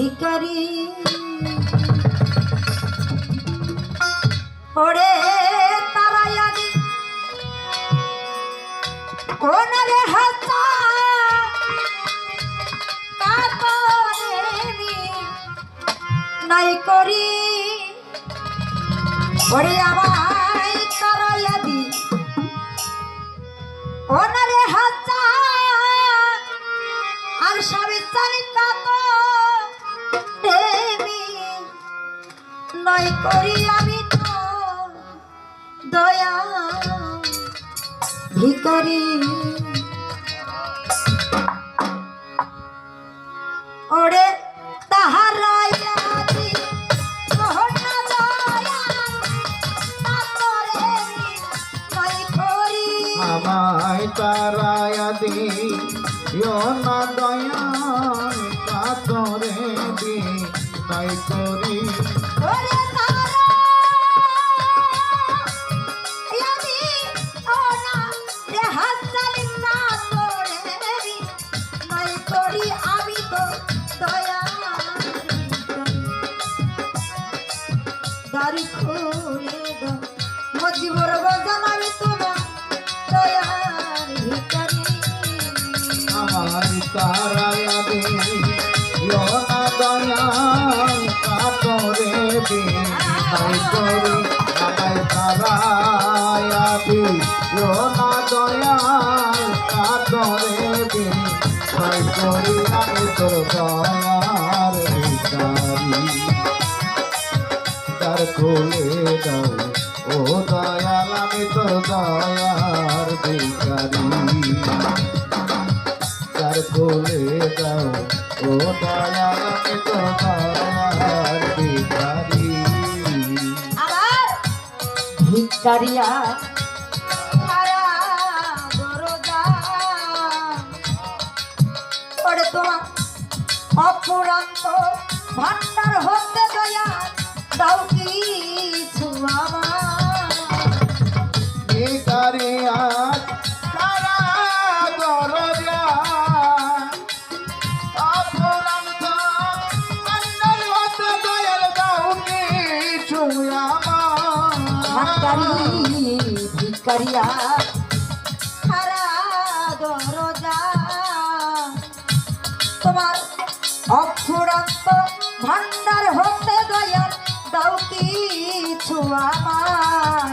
ভিখারি ওরে তারায়ানি ওনারে হাতা কাতরে নাই করি ওরে আমায় তারায়ানি ওনারে হাতা আর স্বামী চারিতা তো নয় করি আমি তো দয়া ভিখারি ওরে তাহারায়াদি মোহনা দয়া তাতরে নয় করি আমায় তারায়াদি না দয়া কাতরে দি নাই করি ওরে তারায়াদি ওনা রে হাসালি না তোরে নয় করি আমি তো দয়া দাড়ি খুলে দাও মজিবর বাজান আমি তোমার দয়ার ভিখারি আমায় তারায়াদি না দয়া কাতরে দি নাই করি আমায় তারায়াদি না দয়া কাতরে দি নাই করি আমি তোর দয়ার ভিখারি দ্বার খুলে দাও ও দয়াল আমি তোর দয়ার ভিখারি দ্বার খুলে দাও ও দয়াল আমি তোর দয়ার ভিখারি আমার ভিখারিয়া সারা দরজা ওরে তোমার অপুরান্ত ভান্ডার হতে দয়া দাও কিছু আমার ভিখারি আজ সারা দরজা অফুরন্ত ভান্ডার হতে দয়াল দাও কিছু আমার ভিখারিয়া সারা দরজা তোমার অফুরন্ত ভান্ডার হতে দয়া দাও কিছু আমার